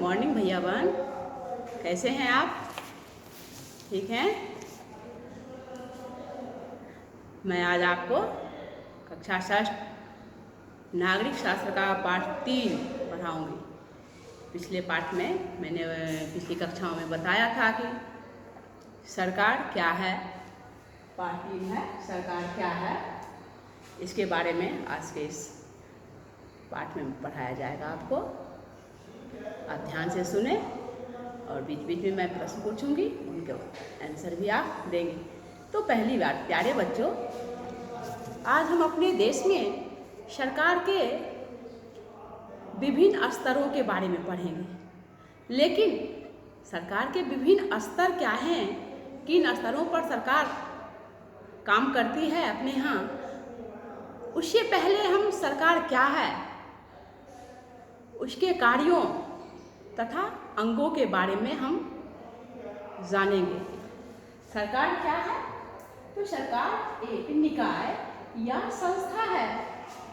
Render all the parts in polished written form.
Morning भैया बहन, कैसे हैं आप? ठीक हैं? मैं आज आपको कक्षा 6 नागरिक शास्त्र का पाठ 3 पढ़ाऊंगी। पिछले पाठ में मैंने पिछली कक्षाओं में बताया था कि सरकार क्या है। पाठ 3 है सरकार क्या है। इसके बारे में आज के इस पाठ में पढ़ाया जाएगा आपको। आप ध्यान से सुने और बीच बीच में मैं प्रश्न पूछूंगी, उनके आंसर भी आप देंगे। तो पहली बात प्यारे बच्चों, आज हम अपने देश में सरकार के विभिन्न स्तरों के बारे में पढ़ेंगे। लेकिन सरकार के विभिन्न स्तर क्या हैं, किन स्तरों पर सरकार काम करती है अपने यहाँ, उससे पहले हम सरकार क्या है, उसके कार्यों तथा अंगों के बारे में हम जानेंगे। सरकार क्या है? तो सरकार एक निकाय या संस्था है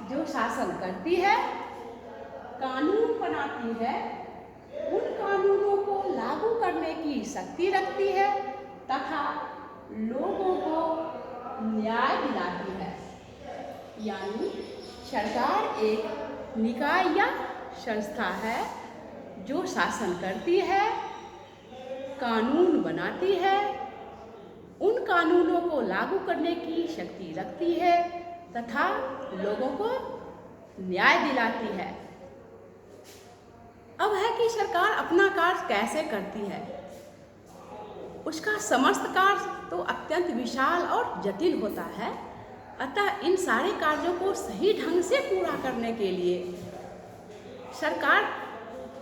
जो शासन करती है, कानून बनाती है, उन कानूनों को लागू करने की शक्ति रखती है तथा लोगों को न्याय दिलाती है। यानी सरकार एक निकाय या संस्था है जो शासन करती है, कानून बनाती है, उन कानूनों को लागू करने की शक्ति रखती है तथा लोगों को न्याय दिलाती है। अब है कि सरकार अपना कार्य कैसे करती है। उसका समस्त कार्य तो अत्यंत विशाल और जटिल होता है। अतः इन सारे कार्यों को सही ढंग से पूरा करने के लिए सरकार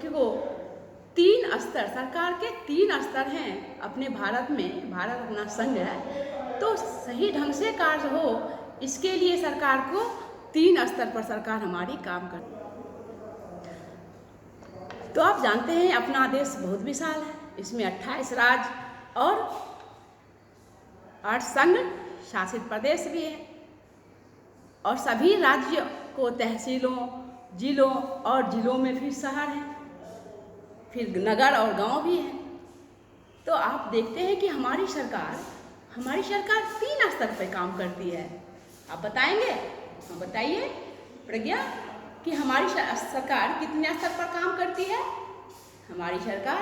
को 3 स्तर, सरकार के 3 स्तर हैं अपने भारत में। भारत अपना संघ है, तो सही ढंग से कार्य हो, इसके लिए सरकार को 3 स्तर पर सरकार हमारी काम करती है। तो आप जानते हैं अपना देश बहुत विशाल है। इसमें 28 राज्य और 8 संघ शासित प्रदेश भी हैं और सभी राज्यों को तहसीलों, जिलों और जिलों में फिर शहर हैं, फिर नगर और गांव भी हैं। तो आप देखते हैं कि हमारी सरकार 3 स्तर पर काम करती है। आप बताएंगे? हाँ बताइए प्रज्ञा कि हमारी सरकार कितने स्तर पर काम करती है? हमारी सरकार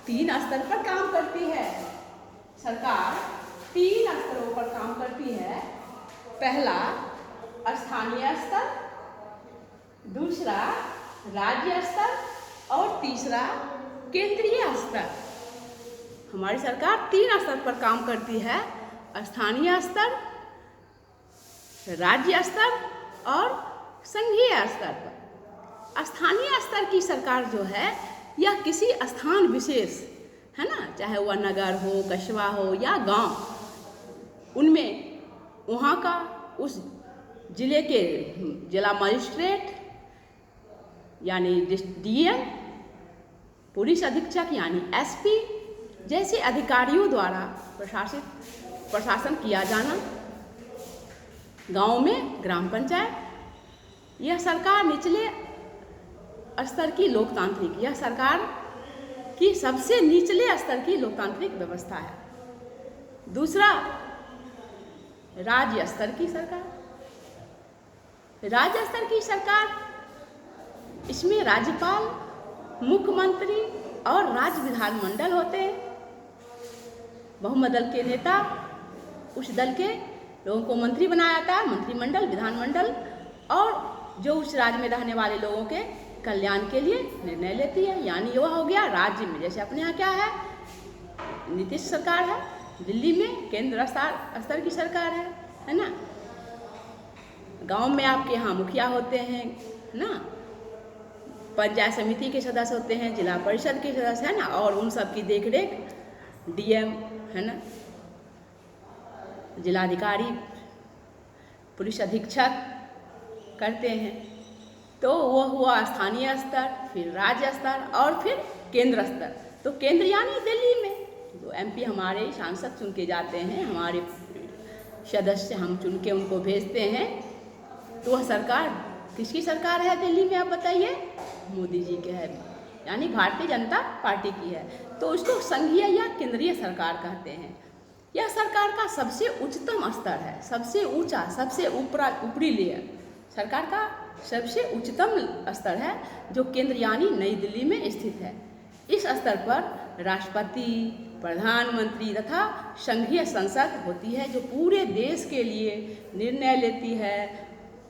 3 स्तर पर काम करती है। सरकार 3 स्तरों पर काम करती है। पहला स्थानीय स्तर, दूसरा राज्य स्तर और तीसरा केंद्रीय स्तर। हमारी सरकार 3 स्तर पर काम करती है, स्थानीय स्तर, राज्य स्तर और संघीय स्तर पर। स्थानीय स्तर की सरकार जो है यह किसी स्थान विशेष है ना, चाहे वह नगर हो, कस्बा हो या गांव, उनमें वहाँ का उस जिले के जिला मजिस्ट्रेट यानी डीएम, पुलिस अधीक्षक यानी एसपी जैसे अधिकारियों द्वारा प्रशासन किया जाना। गांव में ग्राम पंचायत, यह सरकार निचले स्तर की लोकतांत्रिक, यह सरकार की सबसे निचले स्तर की लोकतांत्रिक व्यवस्था है। दूसरा राज्य स्तर की सरकार। राज्य स्तर की सरकार, इसमें राज्यपाल, मुख्यमंत्री और राज्य विधानमंडल होते हैं। बहुमत दल के नेता उस दल के लोगों को मंत्री बनाया जाता है, मंत्रिमंडल, विधानमंडल, और जो उस राज्य में रहने वाले लोगों के कल्याण के लिए निर्णय लेती है। यानी वह हो गया राज्य में। जैसे अपने यहाँ क्या है, नीतीश सरकार है, दिल्ली में केंद्र स्तर की सरकार है ना। गांव में आपके यहाँ मुखिया होते हैं ना, पंचायत समिति के सदस्य होते हैं, जिला परिषद के सदस्य है ना, और उन सब की देखरेख डीएम है ना, जिलाधिकारी, पुलिस अधीक्षक करते हैं। तो वह हुआ स्थानीय स्तर, फिर राज्य स्तर और फिर केंद्र स्तर। तो केंद्र यानी दिल्ली में जो एमपी हमारे सांसद चुन के जाते हैं, हमारे सदस्य हम चुन के उनको भेजते हैं। तो वह सरकार किसकी सरकार है दिल्ली में, आप बताइए? मोदी जी के है। यानी भारतीय जनता पार्टी की है, तो उसको संघीय या केंद्रीय सरकार कहते हैं। यह सरकार का सबसे उच्चतम स्तर है, सबसे ऊंचा, सबसे ऊपरी लेयर सरकार का सबसे उच्चतम स्तर है, जो केंद्र यानी नई दिल्ली में स्थित है। इस स्तर पर राष्ट्रपति, प्रधानमंत्री तथा संघीय संसद होती है, जो पूरे देश के लिए निर्णय लेती है,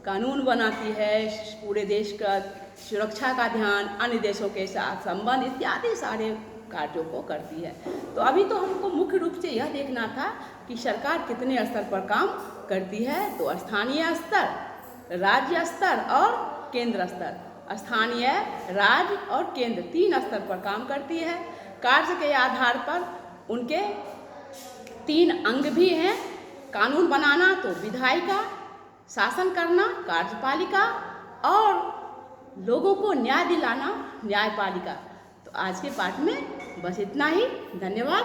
कानून बनाती है, पूरे देश का सुरक्षा का ध्यान, अन्य देशों के साथ संबंध इत्यादि सारे कार्यों को करती है। तो अभी तो हमको मुख्य रूप से यह देखना था कि सरकार कितने स्तर पर काम करती है। तो स्थानीय स्तर, राज्य स्तर और केंद्र स्तर, स्थानीय, राज्य और केंद्र 3 स्तर पर काम करती है। कार्य के आधार पर उनके 3 अंग भी हैं। कानून बनाना तो विधायिका, शासन करना कार्यपालिका और लोगों को न्याय दिलाना न्यायपालिका। तो आज के पाठ में बस इतना ही। धन्यवाद।